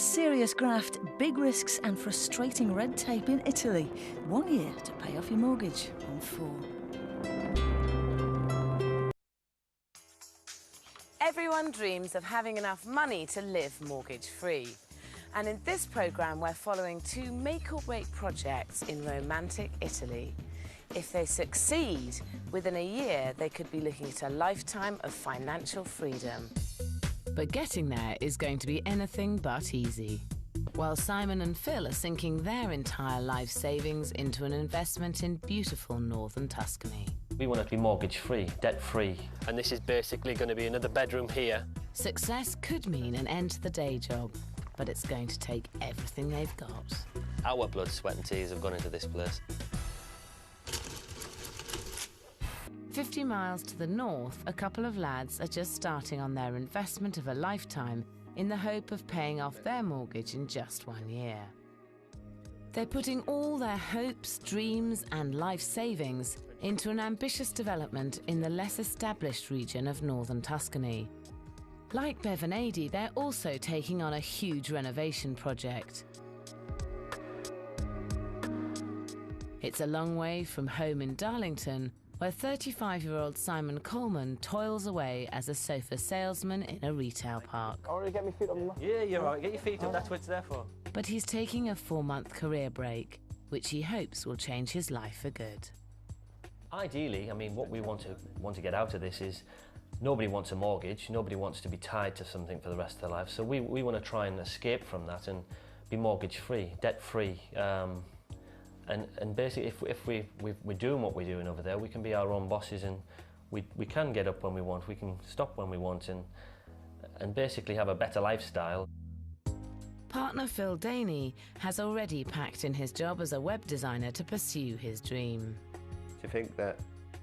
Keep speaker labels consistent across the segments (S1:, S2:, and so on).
S1: serious graft, big risks and frustrating red tape in Italy. 1 year to pay off your mortgage on 4.
S2: Everyone dreams of having enough money to live mortgage-free. And in this programme, we're following 2 make-or-break projects in romantic Italy. If they succeed, within a year, they could be looking at a lifetime of financial freedom. But getting there is going to be anything but easy. While Simon and Phil are sinking their entire life savings into an investment in beautiful northern Tuscany.
S3: We want to be mortgage-free, debt-free. And this is basically going to be another bedroom here.
S2: Success could mean an end to the day job, but it's going to take everything they've got.
S3: Our blood, sweat and tears have gone into this place.
S2: 50 miles to the north, a couple of lads are just starting on their investment of a lifetime in the hope of paying off their mortgage in just 1 year. They're putting all their hopes, dreams and life savings into an ambitious development in the less established region of northern Tuscany. Like Bev and Adi, they're also taking on a huge renovation project. It's a long way from home in Darlington, where 35-year-old Simon Coleman toils away as a sofa salesman in a retail park.
S4: I want to get my feet up.
S3: Yeah, you're right. Get your feet up. That's what it's there for.
S2: But he's taking a 4-month career break, which he hopes will change his life for good.
S3: Ideally, I mean, what we want to get out of this is nobody wants a mortgage. Nobody wants to be tied to something for the rest of their life. So we want to try and escape from that and be mortgage-free, debt-free. And basically, if we're doing what we're doing over there, we can be our own bosses and we can get up when we want, we can stop when we want and basically have a better lifestyle.
S2: Partner Phil Beeny has already packed in his job as a web designer to pursue his dream.
S4: To think that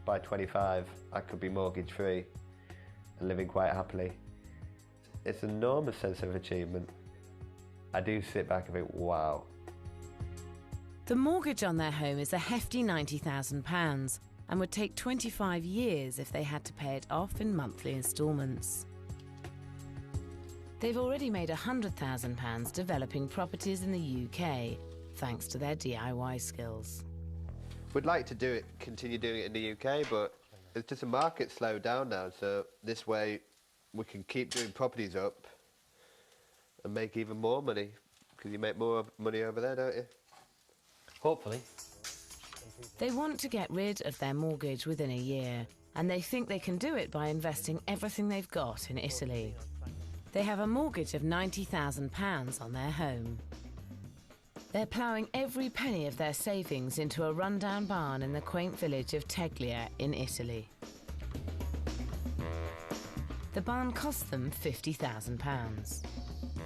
S4: by 25 I could be mortgage free and living quite happily, it's an enormous sense of achievement. I do sit back and think, wow.
S2: The mortgage on their home is a hefty £90,000 and would take 25 years if they had to pay it off in monthly instalments. They've already made £100,000 developing properties in the UK, thanks to their DIY skills.
S4: We'd like to continue doing it in the UK, but it's just a market slowed down now, so this way we can keep doing properties up and make even more money, because you make more money over there, don't you?
S3: Hopefully.
S2: They want to get rid of their mortgage within a year, and they think they can do it by investing everything they've got in Italy. They have a mortgage of £90,000 on their home. They're ploughing every penny of their savings into a rundown barn in the quaint village of Teglia in Italy. The barn cost them £50,000.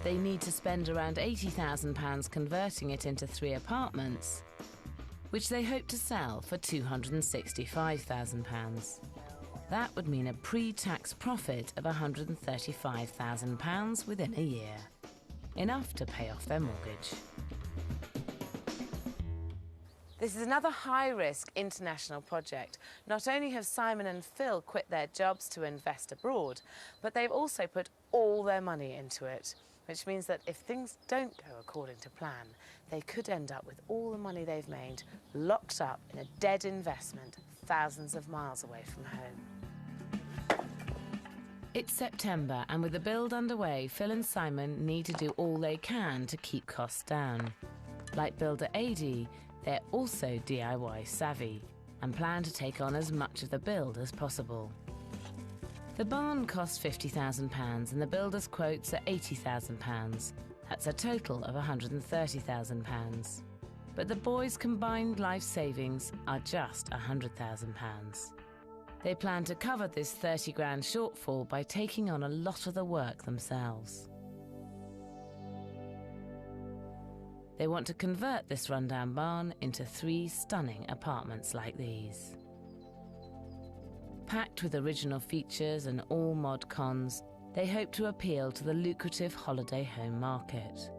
S2: They need to spend around £80,000 converting it into 3 apartments, which they hope to sell for £265,000. That would mean a pre-tax profit of £135,000 within a year. Enough to pay off their mortgage. This is another high-risk international project. Not only have Simon and Phil quit their jobs to invest abroad, but they've also put all their money into it, which means that if things don't go according to plan, they could end up with all the money they've made locked up in a dead investment thousands of miles away from home. It's September, and with the build underway, Phil and Simon need to do all they can to keep costs down. Like builder Adi, they're also DIY savvy and plan to take on as much of the build as possible. The barn costs £50,000 and the builder's quotes are £80,000. That's a total of £130,000. But the boys' combined life savings are just £100,000. They plan to cover this 30 grand shortfall by taking on a lot of the work themselves. They want to convert this rundown barn into 3 stunning apartments like these. Packed with original features and all mod cons, they hope to appeal to the lucrative holiday home market.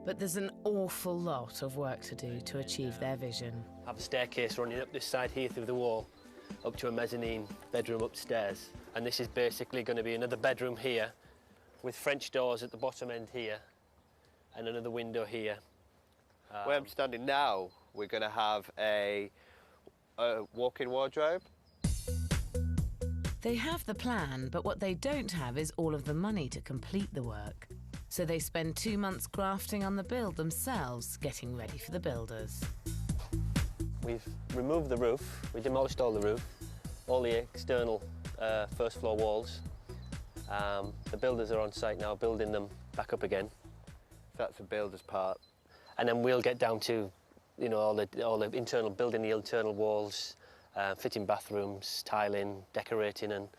S2: But there's an awful lot of work to do to achieve their vision.
S3: Have a staircase running up this side here through the wall, up to a mezzanine bedroom upstairs. And this is basically going to be another bedroom here, with French doors at the bottom end here, and another window here.
S4: Where I'm standing now, we're going to have a walk-in wardrobe.
S2: They have the plan, but what they don't have is all of the money to complete the work. So they spend 2 months grafting on the build themselves, getting ready for the builders.
S3: We've removed the roof, we demolished all the roof, all the external first floor walls. The builders are on site now building them back up again.
S4: That's the builder's part.
S3: And then we'll get down to, you know, all the internal, building the internal walls, fitting bathrooms, tiling, decorating and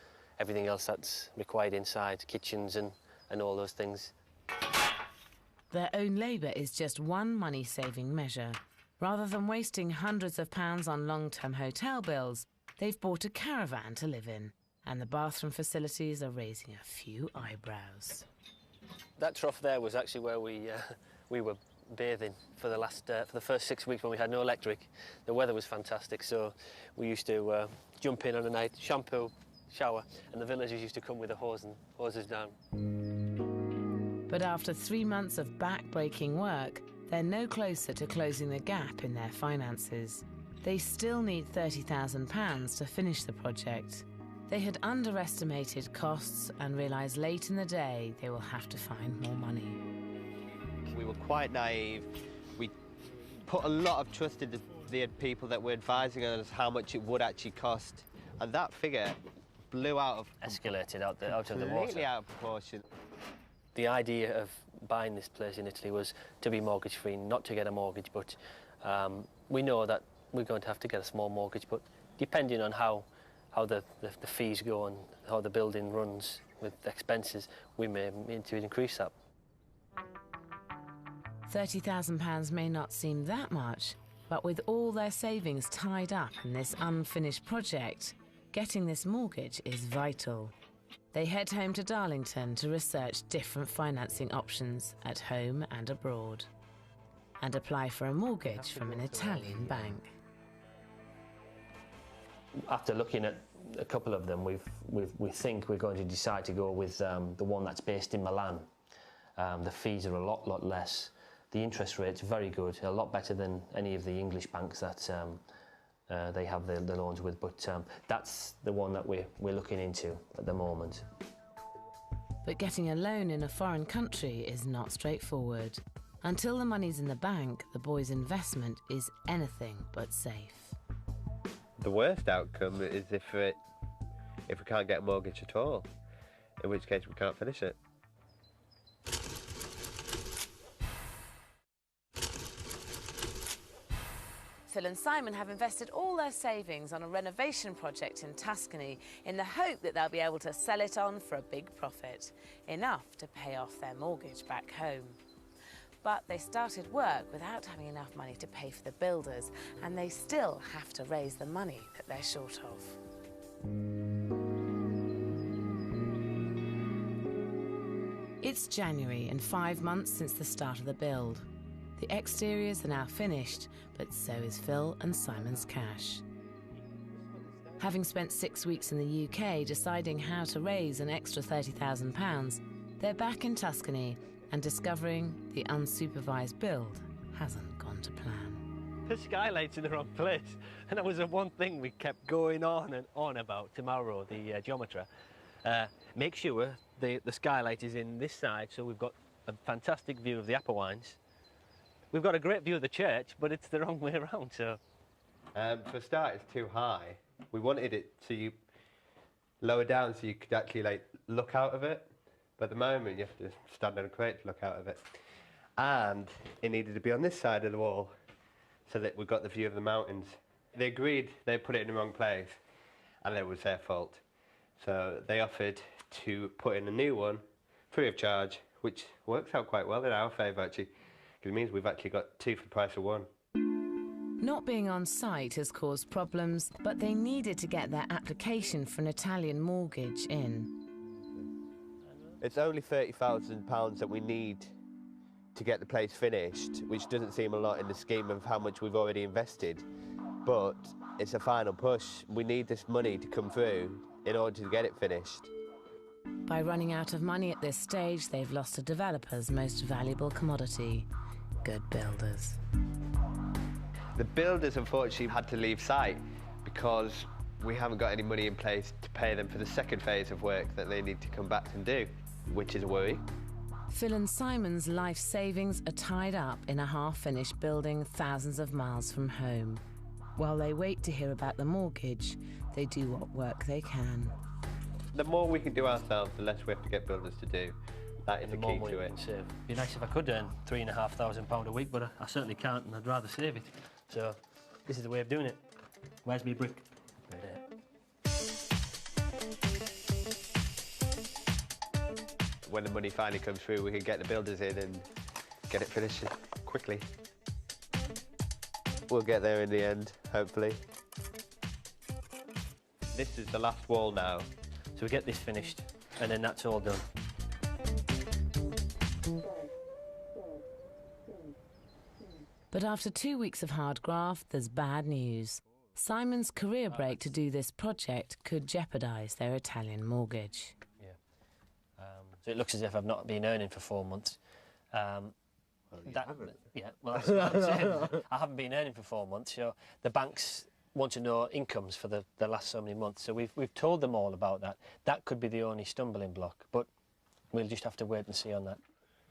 S3: everything else that's required inside, kitchens and all those things.
S2: Their own labour is just one money-saving measure. Rather than wasting hundreds of pounds on long-term hotel bills, they've bought a caravan to live in, and the bathroom facilities are raising a few eyebrows.
S3: That trough there was actually where we were bathing for the first 6 weeks when we had no electric. The weather was fantastic, so we used to jump in on a night, shampoo, shower, and the villagers used to come with a hose and hose us down.
S2: But after 3 months of back-breaking work, they're no closer to closing the gap in their finances. They still need £30,000 to finish the project. They had underestimated costs and realised late in the day they will have to find more money.
S4: We were quite naive. We put a lot of trust into the people that were advising us how much it would actually cost, and that figure blew out of...
S3: Escalated out of the water.
S4: Completely out of proportion.
S3: The idea of buying this place in Italy was to be mortgage-free, not to get a mortgage, but we know that we're going to have to get a small mortgage, but depending on how the fees go and how the building runs with expenses, we may need to increase that.
S2: £30,000 may not seem that much, but with all their savings tied up in this unfinished project, getting this mortgage is vital. They head home to Darlington to research different financing options at home and abroad, and apply for a mortgage from an Italian bank.
S3: After looking at a couple of them, we think we're going to decide to go with the one that's based in Milan. The fees are a lot less. The interest rate's very good, a lot better than any of the English banks that they have the loans with, but that's the one that we're looking into at the moment.
S2: But getting a loan in a foreign country is not straightforward. Until the money's in the bank, the boys' investment is anything but safe.
S4: The worst outcome is if we can't get a mortgage at all, in which case we can't finish it.
S2: Phil and Simon have invested all their savings on a renovation project in Tuscany in the hope that they'll be able to sell it on for a big profit, enough to pay off their mortgage back home. But they started work without having enough money to pay for the builders, and they still have to raise the money that they're short of. It's January and 5 months since the start of the build. The exteriors are now finished, but so is Phil and Simon's cash. Having spent 6 weeks in the UK deciding how to raise an extra £30,000, they're back in Tuscany and discovering the unsupervised build hasn't gone to plan.
S3: The skylight's in the wrong place, and that was the one thing we kept going on and on about to Mauro, the geometer. Make sure the skylight is in this side, so we've got a fantastic view of the upper wines. We've got a great view of the church, but it's the wrong way around, so...
S4: For a start, it's too high. We wanted it so you lower down so you could actually like look out of it. But at the moment, you have to stand on a crate to look out of it. And it needed to be on this side of the wall so that we got the view of the mountains. They agreed they put it in the wrong place, and it was their fault. So they offered to put in a new one, free of charge, which works out quite well in our favour, actually. Because it means we've actually got two for the price of one.
S2: Not being on site has caused problems, but they needed to get their application for an Italian mortgage in.
S4: It's only £30,000 that we need to get the place finished, which doesn't seem a lot in the scheme of how much we've already invested. But it's a final push. We need this money to come through in order to get it finished.
S2: By running out of money at this stage, they've lost a developer's most valuable commodity, good builders.
S4: The builders, unfortunately, had to leave site because we haven't got any money in place to pay them for the second phase of work that they need to come back and do, which is a worry.
S2: Phil and Simon's life savings are tied up in a half-finished building thousands of miles from home. While they wait to hear about the mortgage, they do what work they can.
S4: The more we can do ourselves, the less we have to get builders to do. That is the key to it.
S3: It'd be nice if I could earn £3,500 a week, but I certainly can't, and I'd rather save it. So this is the way of doing it. Where's me brick? Right there.
S4: When the money finally comes through, we can get the builders in and get it finished quickly. We'll get there in the end, hopefully. This is the last wall now.
S3: So we get this finished, and then that's all done.
S2: But after 2 weeks of hard graft, there's bad news. Simon's career break to do this project could jeopardise their Italian mortgage.
S3: Yeah. So it looks as if I've not been earning for 4 months.
S4: Well, you haven't.
S3: Yeah, well, that's what I'm saying. I haven't been earning for 4 months, so the banks want to know incomes for the last so many months. So we've told them all about that. That could be the only stumbling block, but we'll just have to wait and see on that.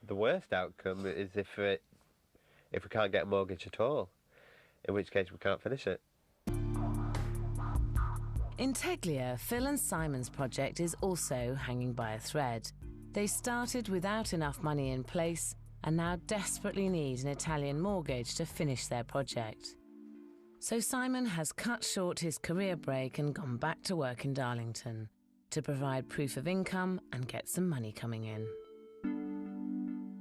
S4: The worst outcome is if we can't get a mortgage at all, in which case we can't finish it.
S2: In Teglia, Phil and Simon's project is also hanging by a thread. They started without enough money in place and now desperately need an Italian mortgage to finish their project. So Simon has cut short his career break and gone back to work in Darlington to provide proof of income and get some money coming in.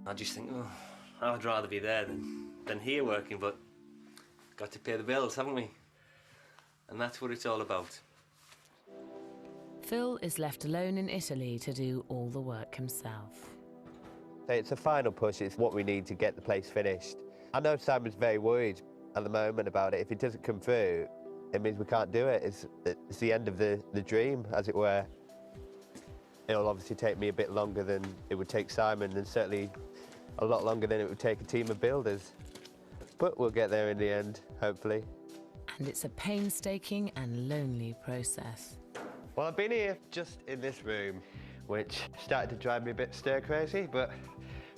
S3: I just think, oh, I'd rather be there than here working, but got to pay the bills, haven't we? And that's what it's all about.
S2: Phil is left alone in Italy to do all the work himself.
S4: It's a final push. It's what we need to get the place finished. I know Simon's very worried at the moment about it. If it doesn't come through, it means we can't do it. It's the end of the dream, as it were. It'll obviously take me a bit longer than it would take Simon, and certainly a lot longer than it would take a team of builders. But we'll get there in the end, hopefully.
S2: And it's a painstaking and lonely process.
S4: Well, I've been here just in this room, which started to drive me a bit stir crazy, but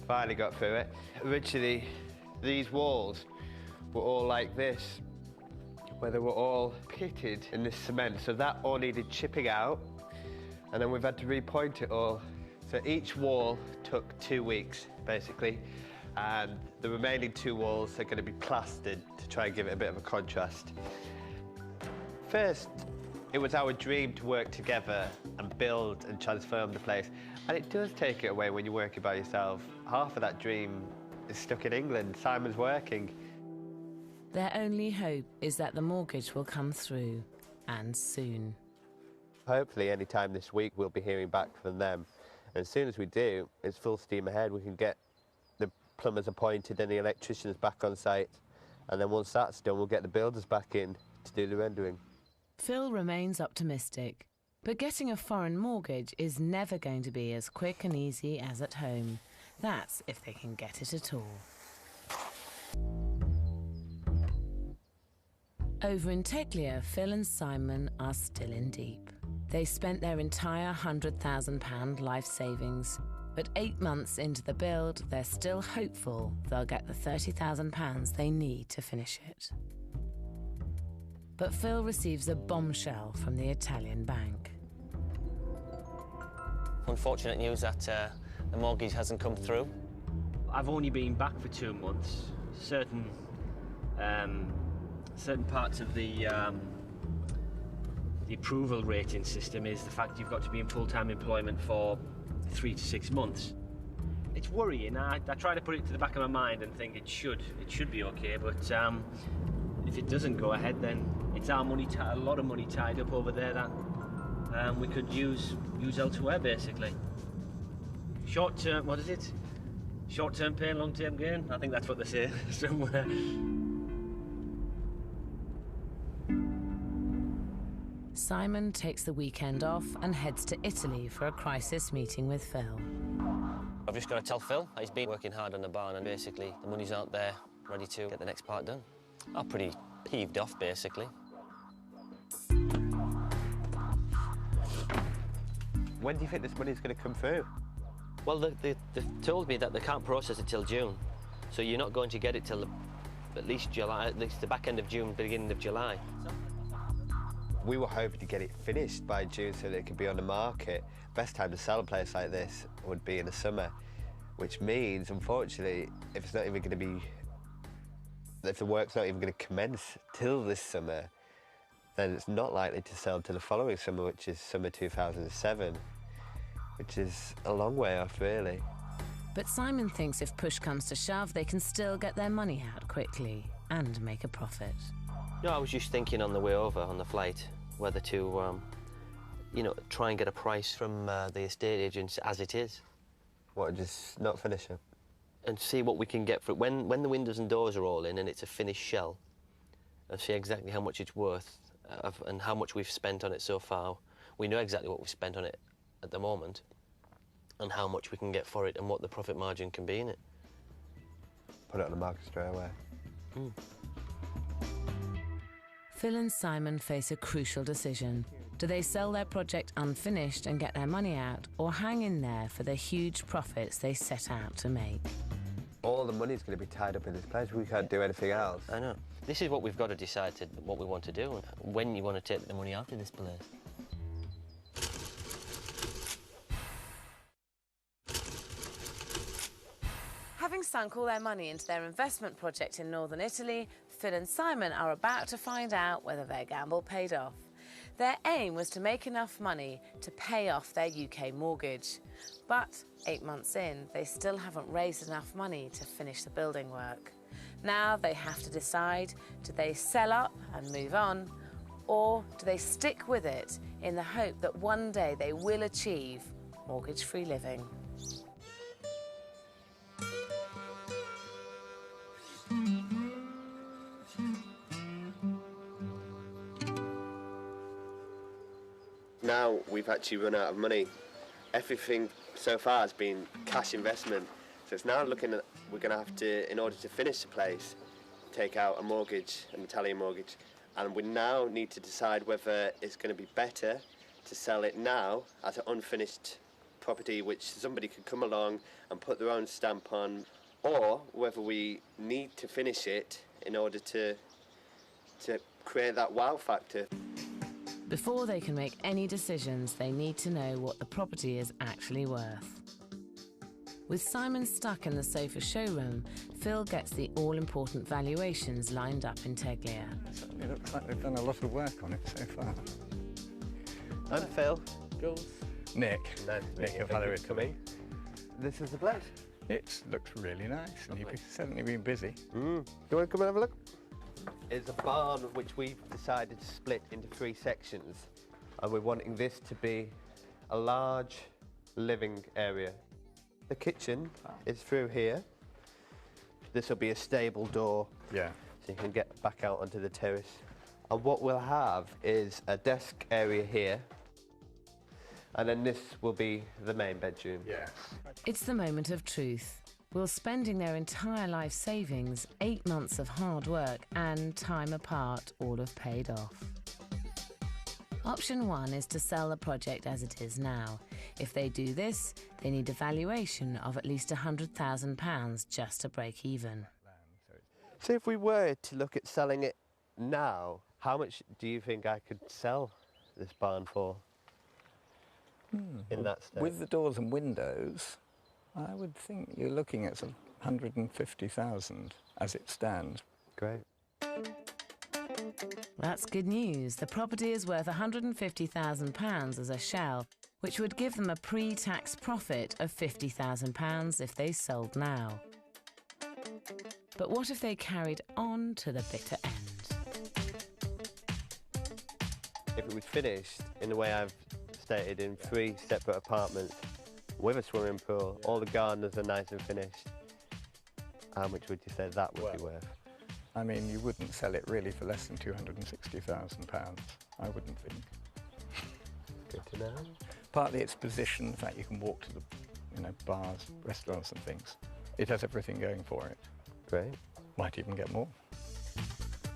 S4: finally got through it. Originally, these walls were all like this, where they were all pitted in this cement, so that all needed chipping out, and then we've had to repoint it all. So each wall took 2 weeks, basically, and the remaining 2 walls are going to be plastered to try and give it a bit of a contrast. First, it was our dream to work together and build and transform the place, and it does take it away when you're working by yourself. Half of that dream is stuck in England. Simon's working.
S2: Their only hope is that the mortgage will come through, and soon.
S4: Hopefully any time this week we'll be hearing back from them. And as soon as we do, it's full steam ahead. We can get the plumbers appointed and the electricians back on site. And then once that's done, we'll get the builders back in to do the rendering.
S2: Phil remains optimistic, but getting a foreign mortgage is never going to be as quick and easy as at home. That's if they can get it at all. Over in Teglia, Phil and Simon are still in deep. They spent their entire £100,000 life savings, but 8 months into the build, they're still hopeful they'll get the £30,000 they need to finish it. But Phil receives a bombshell from the Italian bank.
S3: Unfortunate news that the mortgage hasn't come through. I've only been back for 2 months. Certain parts of the approval rating system is the fact you've got to be in full-time employment for 3 to 6 months. It's worrying. I try to put it to the back of my mind and think it should be okay, but if it doesn't go ahead, then it's our money, a lot of money tied up over there that we could use elsewhere, basically. Short-term, what is it? Short-term pain, long-term gain? I think that's what they say somewhere.
S2: Simon takes the weekend off and heads to Italy for a crisis meeting with Phil.
S3: I've just got to tell Phil he's been working hard on the barn and basically the money's out there ready to get the next part done. I'm pretty peeved off, basically.
S4: When do you think this money's going to come through?
S3: Well, they've told me that they can't process it till June, so you're not going to get it till at least July, at least the back end of June, beginning of July.
S4: We were hoping to get it finished by June so that it could be on the market. Best time to sell a place like this would be in the summer, which means, unfortunately, if it's not even going to be, if the work's not even going to commence till this summer, then it's not likely to sell till the following summer, which is summer 2007, which is a long way off, really.
S2: But Simon thinks if push comes to shove, they can still get their money out quickly and make a profit.
S3: No, I was just thinking on the way over, on the flight, whether to, you know, try and get a price from the estate agents as it is.
S4: What, just not finish it?
S3: And see what we can get for it. When the windows and doors are all in and it's a finished shell, and see exactly how much it's worth and how much we've spent on it so far. We know exactly what we've spent on it at the moment and how much we can get for it and what the profit margin can be in it.
S4: Put it on the market straight away.
S3: Mm.
S2: Phil and Simon face a crucial decision. Do they sell their project unfinished and get their money out, or hang in there for the huge profits they set out to make?
S4: All the money's going to be tied up in this place. We can't do anything else.
S3: I know. This is what we've got to decide what we want to do and when you want to take the money out of this place.
S2: Having sunk all their money into their investment project in northern Italy, Phil and Simon are about to find out whether their gamble paid off. Their aim was to make enough money to pay off their UK mortgage. But 8 months in, they still haven't raised enough money to finish the building work. Now they have to decide, do they sell up and move on, or do they stick with it in the hope that one day they will achieve mortgage-free living?
S4: Now we've actually run out of money. Everything so far has been cash investment. So it's now looking at, we're going to have to, in order to finish the place, take out a mortgage, an Italian mortgage. And we now need to decide whether it's going to be better to sell it now as an unfinished property which somebody could come along and put their own stamp on, or whether we need to finish it in order to create that wow factor.
S2: Before they can make any decisions, they need to know what the property is actually worth. With Simon stuck in the sofa showroom, Phil gets the all-important valuations lined up in Teglia.
S5: It looks like they've done a lot of work on it so far.
S4: I'm Phil.
S5: Jules. Nick.
S4: Nice to meet you.
S5: Hello,
S4: Thank you for coming. This is the place.
S5: It looks really nice, and you've certainly been busy.
S4: Do you want to come and have a look? It's a barn which we've decided to split into 3 sections, and we're wanting this to be a large living area. The kitchen is through here. This will be a stable door,
S5: Yeah.
S4: so you can get back out onto the terrace. And what we'll have is a desk area here, and then this will be the main bedroom.
S5: Yeah.
S2: It's the moment of truth. Will spending their entire life savings, 8 months of hard work and time apart all have paid off? Option 1 is to sell the project as it is now. If they do this, they need a valuation of at least £100,000 just to break even.
S4: So if we were to look at selling it now, how much do you think I could sell this barn for in that state?
S5: With the doors and windows, I would think you're looking at sort of 150,000 as it stands.
S4: Great.
S2: That's good news. The property is worth £150,000 as a shell, which would give them a pre-tax profit of £50,000 if they sold now. But what if they carried on to the bitter end?
S4: If it was finished in the way I've stated, in 3 separate apartments with a swimming pool, all the gardeners are nice and finished, how much would you say that would be worth?
S5: I mean, you wouldn't sell it really for less than £260,000, I wouldn't think.
S4: Good to know.
S5: Partly its position, the fact you can walk to the, bars, restaurants and things. It has everything going for it.
S4: Great.
S5: Might even get more.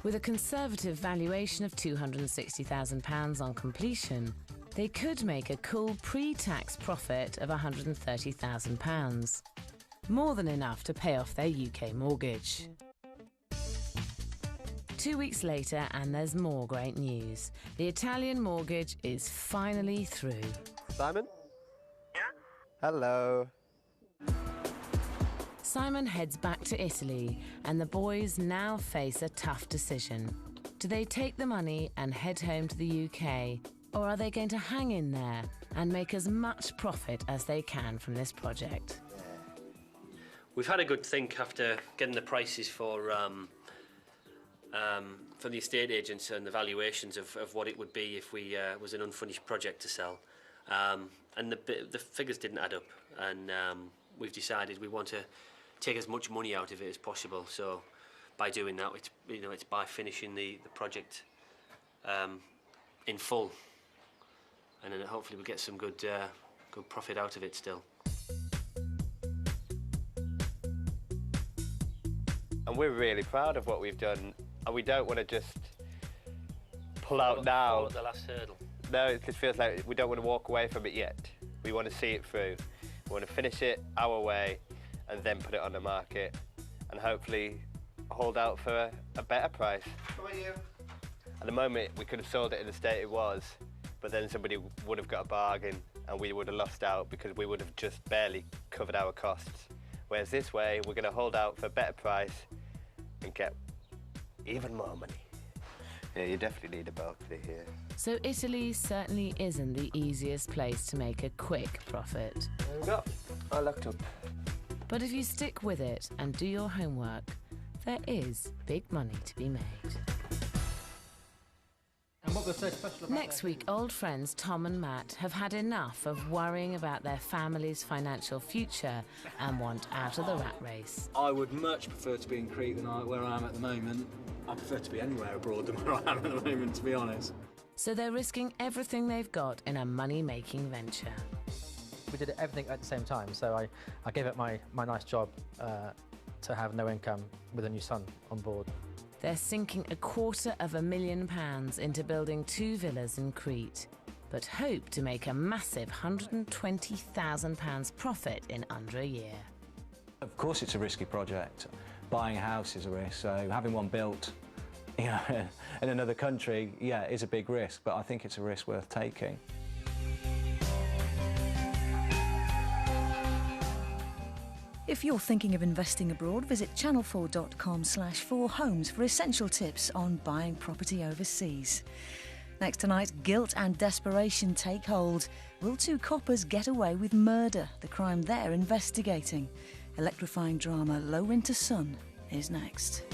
S2: With a conservative valuation of £260,000 on completion, they could make a cool pre-tax profit of £130,000. More than enough to pay off their UK mortgage. 2 weeks later, and there's more great news. The Italian mortgage is finally through.
S4: Simon? Yeah? Hello.
S2: Simon heads back to Italy, and the boys now face a tough decision. Do they take the money and head home to the UK, or are they going to hang in there and make as much profit as they can from this project?
S3: We've had a good think after getting the prices for the estate agents and the valuations of what it would be if we was an unfinished project to sell, and the figures didn't add up, and we've decided we want to take as much money out of it as possible. So by doing that, it's by finishing the project in full, and then hopefully we'll get some good profit out of it still.
S4: And we're really proud of what we've done, and we don't want to just pull out now.
S3: Fall at the last hurdle.
S4: No, it just feels like we don't want to walk away from it yet. We want to see it through. We want to finish it our way and then put it on the market and hopefully hold out for a better price. How are you? At the moment, we could have sold it in the state it was, but then somebody would have got a bargain and we would have lost out because we would have just barely covered our costs. Whereas this way, we're going to hold out for a better price and get even more money. Yeah, you definitely need a balcony here.
S2: So Italy certainly isn't the easiest place to make a quick profit.
S4: There we go. I looked up.
S2: But if you stick with it and do your homework, there is big money to be made.
S6: And what was so special about
S2: Next week, old friends Tom and Matt have had enough of worrying about their family's financial future and want out of the rat race.
S6: I would much prefer to be in Crete than where I am at the moment. I prefer to be anywhere abroad than where I am at the moment, to be honest.
S2: So they're risking everything they've got in a money-making venture.
S7: We did everything at the same time, so I gave up my nice job to have no income with a new son on board.
S2: They're sinking £250,000 into building 2 villas in Crete, but hope to make a massive £120,000 profit in under a year.
S8: Of course it's a risky project. Buying a house is a risk, so having one built in another country, yeah, is a big risk, but I think it's a risk worth taking.
S1: If you're thinking of investing abroad, visit channel4.com/4homes for essential tips on buying property overseas. Next tonight, guilt and desperation take hold. Will 2 coppers get away with murder? The crime they're investigating. Electrifying drama Low Winter Sun is next.